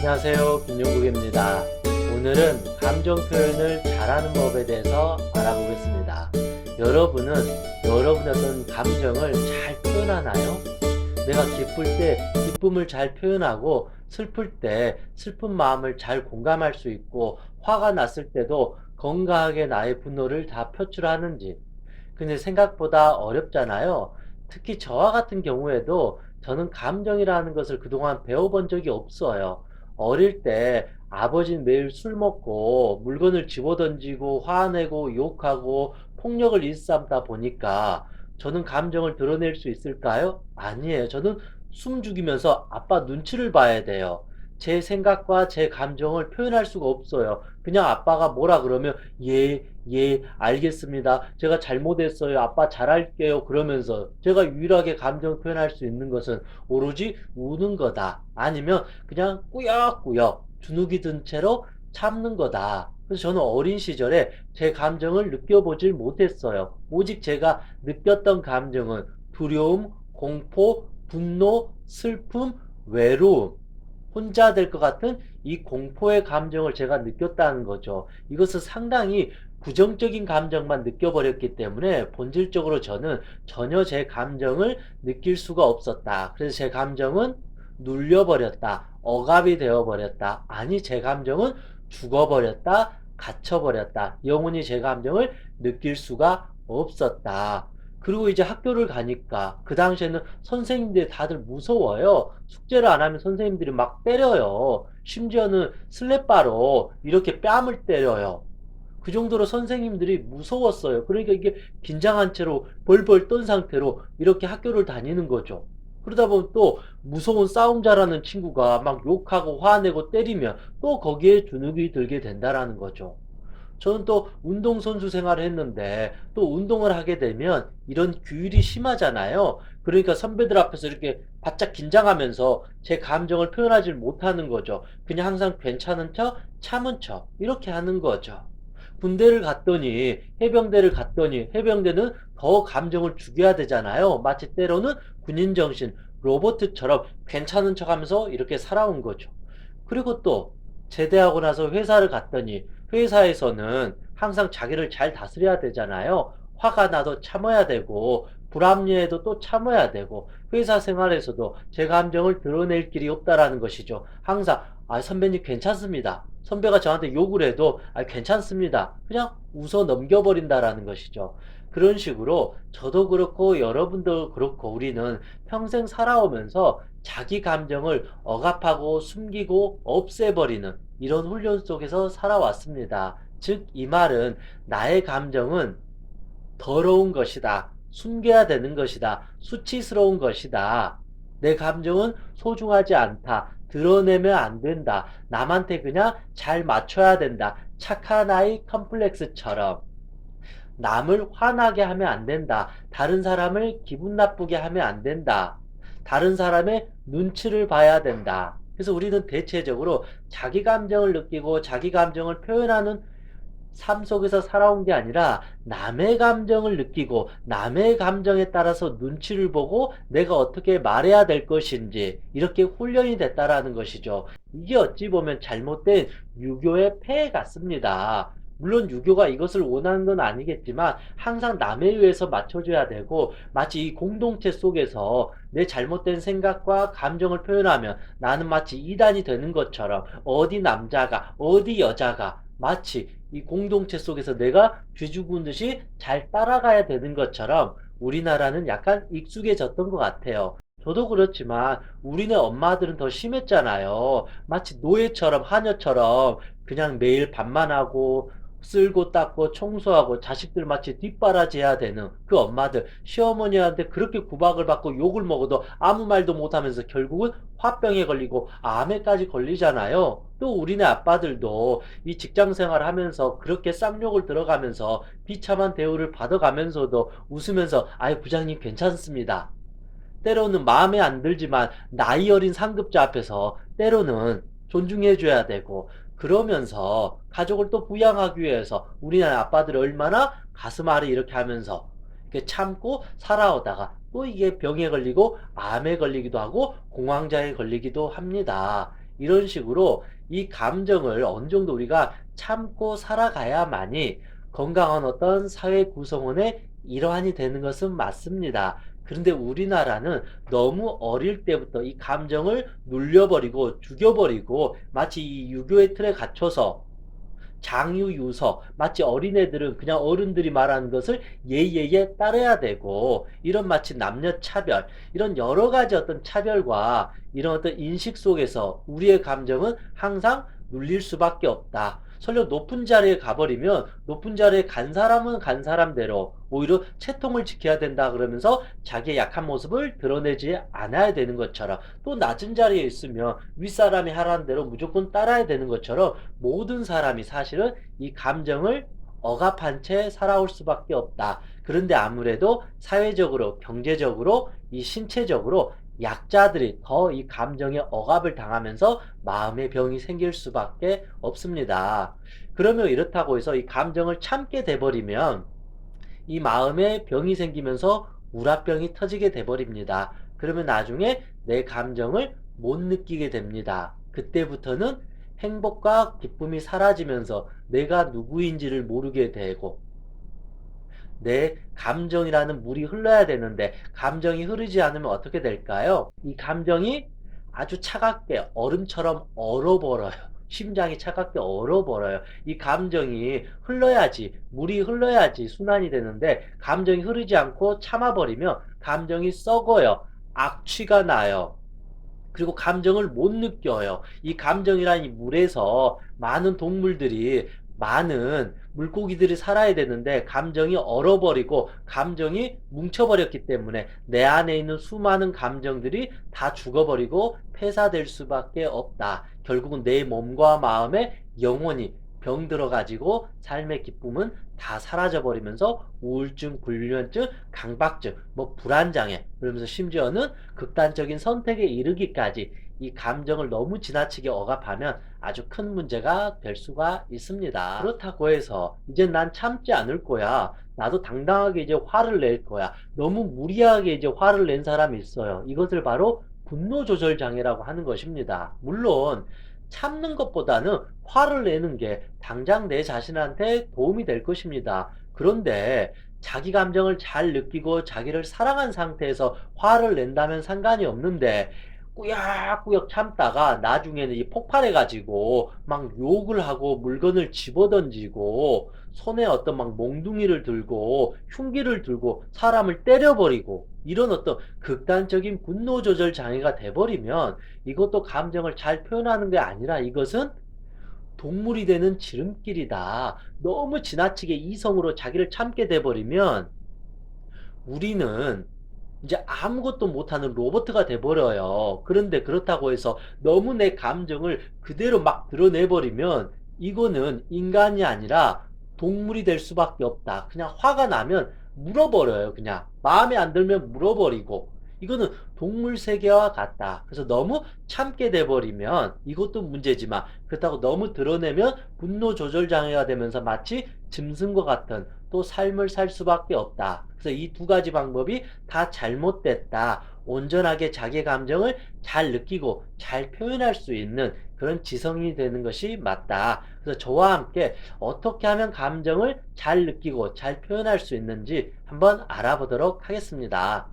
안녕하세요. 김용국입니다. 오늘은 감정 표현을 잘하는 법에 대해서 알아보겠습니다. 여러분은 여러분의 어떤 감정을 잘 표현하나요? 내가 기쁠 때 기쁨을 잘 표현하고 슬플 때 슬픈 마음을 잘 공감할 수 있고 화가 났을 때도 건강하게 나의 분노를 다 표출하는지. 근데 생각보다 어렵잖아요. 특히 저와 같은 경우에도 저는 감정이라는 것을 그동안 배워본 적이 없어요. 어릴 때 아버지는 매일 술 먹고 물건을 집어던지고 화내고 욕하고 폭력을 일삼다 보니까 저는 감정을 드러낼 수 있을까요? 아니에요. 저는 숨 죽이면서 아빠 눈치를 봐야 돼요. 제 생각과 제 감정을 표현할 수가 없어요. 그냥 아빠가 뭐라 그러면 예, 예, 알겠습니다. 제가 잘못했어요. 아빠 잘할게요. 그러면서 제가 유일하게 감정 표현할 수 있는 것은 오로지 우는 거다. 아니면 그냥 꾸역꾸역 주눅이 든 채로 참는 거다. 그래서 저는 어린 시절에 제 감정을 느껴보질 못했어요. 오직 제가 느꼈던 감정은 두려움, 공포, 분노, 슬픔, 외로움, 혼자 될 것 같은 이 공포의 감정을 제가 느꼈다는 거죠. 이것은 상당히 부정적인 감정만 느껴버렸기 때문에 본질적으로 저는 전혀 제 감정을 느낄 수가 없었다. 그래서 제 감정은 눌려버렸다. 억압이 되어버렸다. 아니, 제 감정은 죽어버렸다. 갇혀버렸다. 영원히 제 감정을 느낄 수가 없었다. 그리고 이제 학교를 가니까 그 당시에는 선생님들이 다들 무서워요. 숙제를 안 하면 선생님들이 막 때려요. 심지어는 슬랩바로 이렇게 뺨을 때려요. 그 정도로 선생님들이 무서웠어요. 그러니까 이게 긴장한 채로 벌벌 떤 상태로 이렇게 학교를 다니는 거죠. 그러다 보면 또 무서운 싸움 잘하는 친구가 막 욕하고 화내고 때리면 또 거기에 주눅이 들게 된다라는 거죠. 저는 또 운동선수 생활을 했는데 또 운동을 하게 되면 이런 규율이 심하잖아요. 그러니까 선배들 앞에서 이렇게 바짝 긴장하면서 제 감정을 표현하지 못하는 거죠. 그냥 항상 괜찮은 척, 참은 척 이렇게 하는 거죠. 군대를 갔더니 해병대를 갔더니 해병대는 더 감정을 죽여야 되잖아요. 마치 때로는 군인 정신, 로버트처럼 괜찮은 척하면서 이렇게 살아온 거죠. 그리고 또 제대하고 나서 회사를 갔더니 회사에서는 항상 자기를 잘 다스려야 되잖아요. 화가 나도 참아야 되고 불합리해도 또 참아야 되고 회사 생활에서도 제 감정을 드러낼 길이 없다라는 것이죠. 항상 선배님 괜찮습니다. 선배가 저한테 욕을 해도 괜찮습니다. 그냥 웃어 넘겨버린다라는 것이죠. 그런 식으로 저도 그렇고 여러분도 그렇고 우리는 평생 살아오면서 자기 감정을 억압하고 숨기고 없애버리는 이런 훈련 속에서 살아왔습니다. 즉, 이 말은 나의 감정은 더러운 것이다. 숨겨야 되는 것이다. 수치스러운 것이다. 내 감정은 소중하지 않다. 드러내면 안 된다. 남한테 그냥 잘 맞춰야 된다. 착한 아이 컴플렉스처럼. 남을 화나게 하면 안 된다. 다른 사람을 기분 나쁘게 하면 안 된다. 다른 사람의 눈치를 봐야 된다. 그래서 우리는 대체적으로 자기 감정을 느끼고 자기 감정을 표현하는 삶 속에서 살아온 게 아니라 남의 감정을 느끼고 남의 감정에 따라서 눈치를 보고 내가 어떻게 말해야 될 것인지 이렇게 훈련이 됐다라는 것이죠. 이게 어찌 보면 잘못된 유교의 폐해 같습니다. 물론 유교가 이것을 원하는 건 아니겠지만 항상 남에 의해서 맞춰줘야 되고 마치 이 공동체 속에서 내 잘못된 생각과 감정을 표현하면 나는 마치 이단이 되는 것처럼 어디 남자가 어디 여자가 마치 이 공동체 속에서 내가 쥐죽은 듯이 잘 따라가야 되는 것처럼 우리나라는 약간 익숙해졌던 것 같아요. 저도 그렇지만 우리네 엄마들은 더 심했잖아요. 마치 노예처럼 하녀처럼 그냥 매일 밥만 하고 쓸고 닦고 청소하고 자식들 마치 뒷바라지해야 되는 그 엄마들, 시어머니한테 그렇게 구박을 받고 욕을 먹어도 아무 말도 못하면서 결국은 화병에 걸리고 암에까지 걸리잖아요. 또 우리네 아빠들도 이 직장 생활 하면서 그렇게 쌍욕을 들어가면서 비참한 대우를 받아가면서도 웃으면서 부장님 괜찮습니다. 때로는 마음에 안 들지만 나이 어린 상급자 앞에서 때로는 존중해줘야 되고 그러면서 가족을 또 부양하기 위해서 우리나라 아빠들이 얼마나 가슴 아래 이렇게 하면서 이렇게 참고 살아오다가 또 이게 병에 걸리고 암에 걸리기도 하고 공황장애에 걸리기도 합니다. 이런 식으로 이 감정을 어느 정도 우리가 참고 살아가야만이 건강한 어떤 사회 구성원의 일환이 되는 것은 맞습니다. 그런데 우리나라는 너무 어릴 때부터 이 감정을 눌려버리고 죽여버리고 마치 이 유교의 틀에 갇혀서 장유유서 마치 어린애들은 그냥 어른들이 말하는 것을 예예예 따라야 되고 이런 마치 남녀 차별 이런 여러 가지 어떤 차별과 이런 어떤 인식 속에서 우리의 감정은 항상 눌릴 수밖에 없다. 설령 높은 자리에 가버리면 높은 자리에 간 사람은 간 사람대로 오히려 채통을 지켜야 된다 그러면서 자기의 약한 모습을 드러내지 않아야 되는 것처럼 또 낮은 자리에 있으면 윗사람이 하라는 대로 무조건 따라야 되는 것처럼 모든 사람이 사실은 이 감정을 억압한 채 살아올 수밖에 없다. 그런데 아무래도 사회적으로, 경제적으로, 이 신체적으로 약자들이 더 이 감정의 억압을 당하면서 마음의 병이 생길 수밖에 없습니다. 그러면 이렇다고 해서 이 감정을 참게 돼버리면 이 마음에 병이 생기면서 우라병이 터지게 돼버립니다. 그러면 나중에 내 감정을 못 느끼게 됩니다. 그때부터는 행복과 기쁨이 사라지면서 내가 누구인지를 모르게 되고 내 감정이라는 물이 흘러야 되는데 감정이 흐르지 않으면 어떻게 될까요? 이 감정이 아주 차갑게 얼음처럼 얼어버려요. 심장이 차갑게 얼어버려요. 이 감정이 흘러야지, 물이 흘러야지 순환이 되는데 감정이 흐르지 않고 참아버리면 감정이 썩어요. 악취가 나요. 그리고 감정을 못 느껴요. 이 감정이란 이 물에서 많은 동물들이 많은 물고기들이 살아야 되는데 감정이 얼어버리고 감정이 뭉쳐버렸기 때문에 내 안에 있는 수많은 감정들이 다 죽어버리고 폐사될 수밖에 없다. 결국은 내 몸과 마음에 영원히 병들어 가지고 삶의 기쁨은 다 사라져 버리면서 우울증, 불면증, 강박증, 뭐 불안장애 그러면서 심지어는 극단적인 선택에 이르기까지 이 감정을 너무 지나치게 억압하면 아주 큰 문제가 될 수가 있습니다. 그렇다고 해서 이제 난 참지 않을 거야. 나도 당당하게 이제 화를 낼 거야. 너무 무리하게 이제 화를 낸 사람이 있어요. 이것을 바로 분노 조절 장애라고 하는 것입니다. 물론 참는 것보다는 화를 내는 게 당장 내 자신한테 도움이 될 것입니다. 그런데 자기 감정을 잘 느끼고 자기를 사랑한 상태에서 화를 낸다면 상관이 없는데 꾸역꾸역 참다가 나중에는 이 폭발해가지고 막 욕을 하고 물건을 집어던지고 손에 어떤 막 몽둥이를 들고 흉기를 들고 사람을 때려버리고 이런 어떤 극단적인 분노 조절 장애가 돼버리면 이것도 감정을 잘 표현하는 게 아니라 이것은 동물이 되는 지름길이다. 너무 지나치게 이성으로 자기를 참게 돼버리면 우리는 이제 아무것도 못하는 로봇가 돼버려요. 그런데 그렇다고 해서 너무 내 감정을 그대로 막 드러내버리면 이거는 인간이 아니라 동물이 될 수밖에 없다. 그냥 화가 나면 물어버려요. 그냥 마음에 안 들면 물어버리고 이거는 동물 세계와 같다. 그래서 너무 참게 돼버리면 이것도 문제지만 그렇다고 너무 드러내면 분노 조절 장애가 되면서 마치 짐승과 같은 또 삶을 살 수밖에 없다. 그래서 이 두 가지 방법이 다 잘못됐다. 온전하게 자기 감정을 잘 느끼고 잘 표현할 수 있는 그런 지성이 되는 것이 맞다. 그래서 저와 함께 어떻게 하면 감정을 잘 느끼고 잘 표현할 수 있는지 한번 알아보도록 하겠습니다.